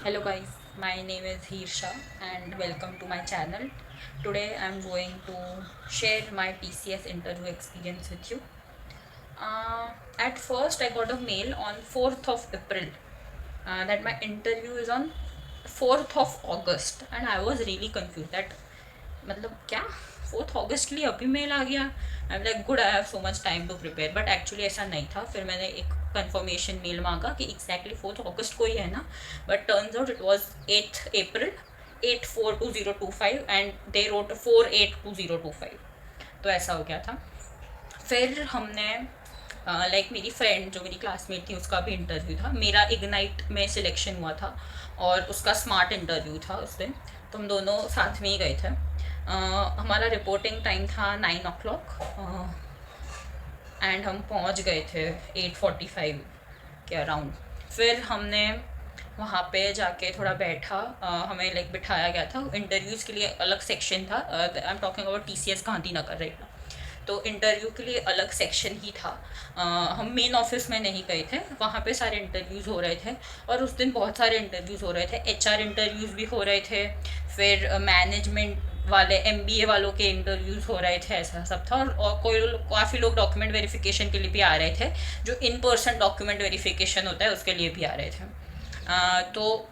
Hello guys, my name is Hirsha and welcome to my channel. Today I am going to share my TCS interview experience with you. At first I got a mail on 4th of April that my interview is on 4th of August and I was really confused that मतलब क्या 4th अगस्त के लिए अभी mail आ गया. I am like good, I have so much time to prepare, but actually ऐसा नहीं था. फिर मैंने एक कंफर्मेशन मेल मांगा कि एग्जैक्टली 4th अगस्त को ही है ना, but turns out it was 8th April 8/4/2025 and they wrote 4/8/2025. तो ऐसा हो गया था. फिर हमने मेरी फ्रेंड जो मेरी क्लासमेट थी उसका भी इंटरव्यू था. मेरा इग्नाइट में सिलेक्शन हुआ था और उसका स्मार्ट इंटरव्यू था उस दिन. तो हम दोनों साथ में ही गए थे. हमारा रिपोर्टिंग टाइम था 9 o'clock एंड हम पहुंच गए थे 8:45 के अराउंड. फिर हमने वहाँ पे जाके थोड़ा बैठा. हमें बिठाया गया था. इंटरव्यूज़ के लिए अलग सेक्शन था. I am talking about TCS Gandhinagar right ना. तो इंटरव्यू के लिए अलग सेक्शन ही था. हम मेन ऑफिस में नहीं गए थे. वहाँ पे सारे इंटरव्यूज़ हो रहे थे और उस दिन बहुत सारे इंटरव्यूज़ हो रहे थे. HR इंटरव्यूज़ भी हो रहे थे. फिर मैनेजमेंट वाले MBA वालों के इंटरव्यूज़ हो रहे थे. ऐसा सब था. और कोई काफ़ी लोग डॉक्यूमेंट वेरिफिकेशन के लिए भी आ रहे थे. जो इन पर्सन डॉक्यूमेंट वेरिफिकेशन होता है उसके लिए भी आ रहे थे. तो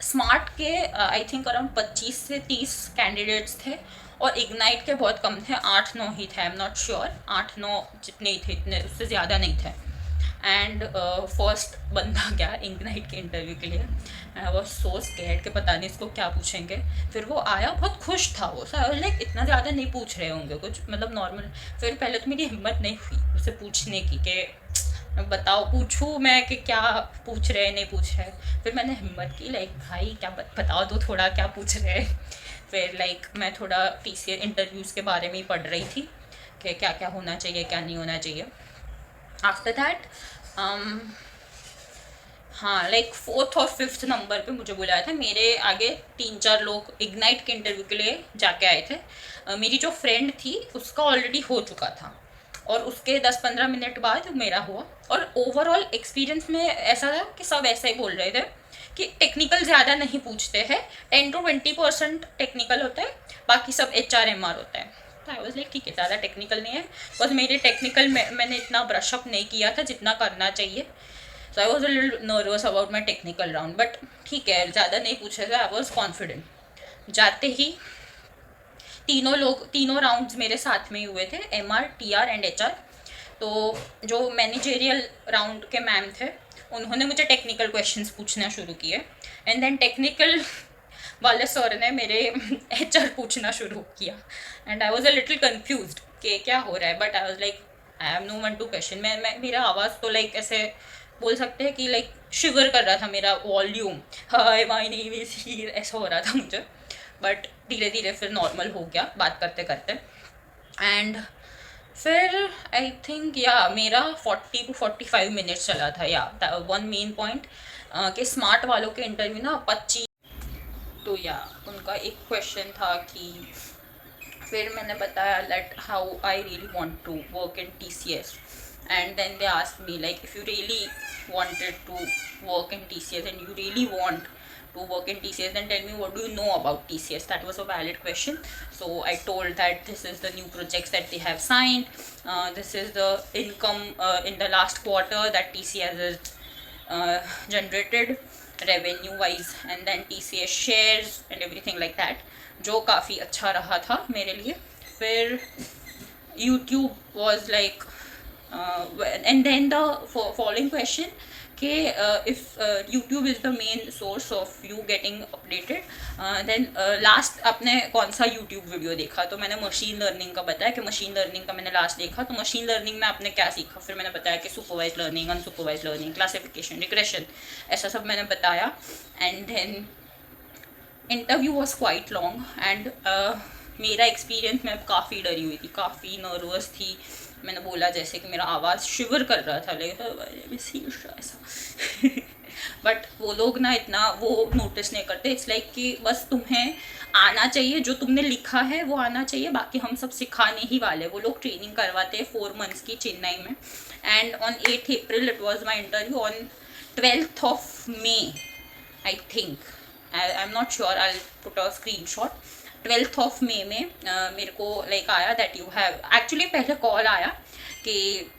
स्मार्ट के आई थिंक अराउंड 25 से 30 कैंडिडेट्स थे और इग्नाइट के बहुत कम थे. 8-9 ही थे. आई एम नॉट श्योर 8-9 जितने ही थे, इतने उससे ज़्यादा नहीं थे. एंड फर्स्ट बंदा गया इग्नाइट के इंटरव्यू के लिए. आई वॉज सो स्कैर्ड कि पता नहीं इसको क्या पूछेंगे. फिर वो आया, बहुत खुश था वो. सर लाइक इतना ज़्यादा नहीं पूछ रहे होंगे कुछ, मतलब नॉर्मल. फिर पहले तो मेरी हिम्मत नहीं हुई उसे पूछने की कि बताओ पूछूँ मैं कि क्या पूछ रहे नहीं पूछ रहे. फिर मैंने हिम्मत की लाइक भाई क्या बताओ तो थोड़ा क्या पूछ रहे हैं. फिर मैं थोड़ा TCS इंटरव्यूज़ के बारे में ही पढ़ रही थी कि क्या क्या होना चाहिए क्या नहीं होना चाहिए. आफ्टर दैट हाँ 4th और 5th नंबर पे मुझे बुलाया था. मेरे आगे 3-4 लोग इग्नाइट के इंटरव्यू के लिए जाके आए थे. मेरी जो फ्रेंड थी उसका ऑलरेडी हो चुका था और उसके 10-15 मिनट बाद मेरा हुआ. और ओवरऑल एक्सपीरियंस में ऐसा था कि सब ऐसा ही बोल रहे थे कि टेक्निकल ज़्यादा नहीं पूछते हैं. 10-20% टेक्निकल होता है, बाकी सब HRMR होता है. तो आई वॉज लाइक ठीक है, ज़्यादा टेक्निकल नहीं है. बिकॉज मेरे टेक्निकल में मैंने इतना ब्रशअप नहीं किया था जितना करना चाहिए. So I was a little nervous about my technical round. But ठीक है, ज़्यादा नहीं पूछे थे. I was confident. जाते ही तीनों राउंड्स मेरे साथ में ही हुए थे. MR TR and HR. तो जो मैनेजेरियल राउंड के मैम थे उन्होंने मुझे टेक्निकल क्वेश्चंस पूछना शुरू किए. एंड देन टेक्निकल वाले सर ने मेरे HR पूछना शुरू किया. And I was a little confused कि क्या हो रहा है. But I was like I have no one to question. मैं मेरा आवाज़ तो ऐसे बोल सकते हैं कि शिवर कर रहा था मेरा volume. Hi my name is Heer ऐसा हो रहा था मुझे. बट धीरे धीरे फिर नॉर्मल हो गया बात करते करते. एंड फिर आई थिंक या मेरा 40 to 45 मिनट्स चला था. या वन मेन पॉइंट कि स्मार्ट वालों के इंटरव्यू ना 25. तो या उनका एक क्वेश्चन था कि फिर मैंने बताया that how I really want to work in TCS. And then they asked me like if you really wanted to work in TCS and you really want to work in TCS, then tell me what do you know about TCS. That was a valid question. So I told that this is the new projects that they have signed. This is the income in the last quarter that TCS has generated revenue wise, and then TCS shares and everything like that, जो काफ़ी अच्छा रहा था मेरे लिए. फिर YouTube was like and then the following question कि if YouTube is the main source of you getting updated, then last आपने कौन सा YouTube वीडियो देखा. तो मैंने मशीन लर्निंग का बताया कि मशीन लर्निंग का मैंने लास्ट देखा. तो मशीन लर्निंग में आपने क्या सीखा. फिर मैंने बताया कि supervise learning, unsupervise learning, classification, regression, ऐसा सब मैंने बताया. And then interview was quite long. And मेरा एक्सपीरियंस, मैं काफ़ी डरी हुई थी, काफ़ी नर्वस थी. मैंने बोला जैसे कि मेरा आवाज़ शिवर कर रहा था ऐसा. बट वो लोग ना इतना वो नोटिस नहीं करते. इट्स लाइक कि बस तुम्हें आना चाहिए, जो तुमने लिखा है वो आना चाहिए, बाकी हम सब सिखाने ही वाले. वो लोग ट्रेनिंग करवाते हैं 4 months की चेन्नई में. And on 8th April it was my interview. On 12th of May I think, I am not sure, I put a screen shot. 12th of May में मेरे को लाइक आया दैट यू हैव, एक्चुअली पहले call आया कि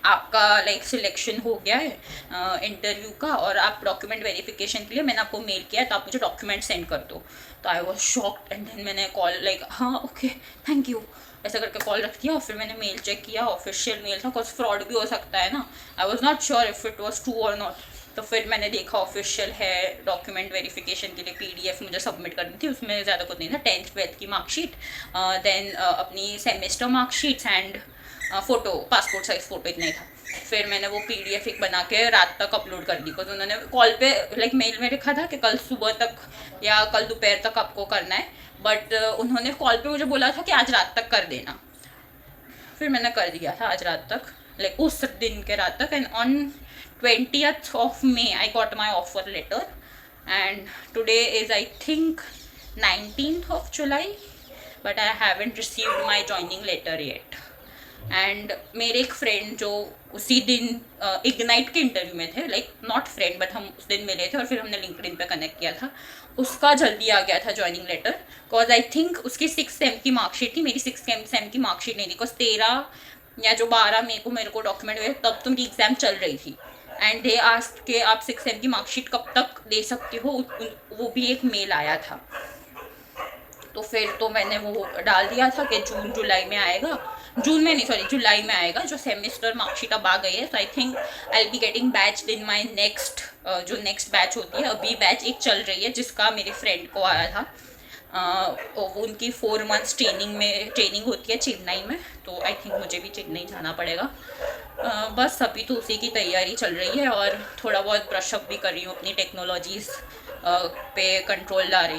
आपका like selection हो गया है इंटरव्यू का, और आप डॉक्यूमेंट वेरिफिकेशन के लिए मैंने आपको मेल किया है, तो आप मुझे डॉक्यूमेंट सेंड कर दो। तो I was shocked and then मैंने कॉल लाइक हाँ ओके थैंक यू ऐसा करके कॉल रख दिया, और फिर मैंने मेल चेक किया, ऑफिशियल मेल था, बिकॉज फ्रॉड भी हो सकता है ना। I was not sure if it was true और नॉट। तो फिर मैंने देखा ऑफिशियल है, डॉक्यूमेंट वेरिफिकेशन के लिए PDF मुझे सबमिट करनी थी, उसमें ज़्यादा कुछ नहीं था, 10th 12th की मार्कशीट, देन अपनी semester marksheets and photo, passport size photo, इतना ही था। फिर मैंने वो PDF एक बना के रात तक अपलोड कर दी, बिकॉज उन्होंने कॉल पे लाइक मेल में लिखा था कि कल सुबह तक या कल दोपहर तक आपको करना है, बट उन्होंने कॉल पे मुझे बोला था कि आज रात तक कर देना। फिर मैंने कर दिया था आज रात तक, लाइक उस दिन के रात तक, and on 20th of May I got my offer letter, and today is I think 19th of July, but I haven't received my joining letter yet. And मेरे एक फ्रेंड जो उसी दिन इग्नाइट के इंटरव्यू में थे, लाइक नॉट फ्रेंड बट हम उस दिन मिले थे और फिर हमने लिंक्डइन पे कनेक्ट किया था, उसका जल्दी आ गया था joining letter, because I think उसकी 6 सेम की मार्कशीट थी, मेरी 6 सेम की मार्कशीट नहीं थी, बिकॉज 13 या जो 12 मई को मेरे को डॉक्यूमेंट हुए तब तो मेरी एग्ज़ाम चल रही थी, एंड दे आस्क्ड के आप 6 सेम की मार्कशीट कब तक दे सकते हो, वो भी एक मेल आया था। तो फिर तो मैंने वो डाल दिया था कि जून जुलाई में आएगा, जून में नहीं सॉरी जुलाई में आएगा, जो सेमेस्टर मार्कशीट अब आ गई है। So I think I will be getting batch in my next, जो नेक्स्ट बैच होती है, अभी बैच एक चल रही है जिसका मेरे फ्रेंड को आया था, वो उनकी 4 months ट्रेनिंग होती है चेन्नई में, तो आई थिंक मुझे भी चेन्नई जाना पड़ेगा। बस अभी तो उसी की तैयारी चल रही है, और थोड़ा बहुत ब्रशअप भी कर रही हूँ, अपनी टेक्नोलॉजीज़ पे कंट्रोल ला रही हूँ।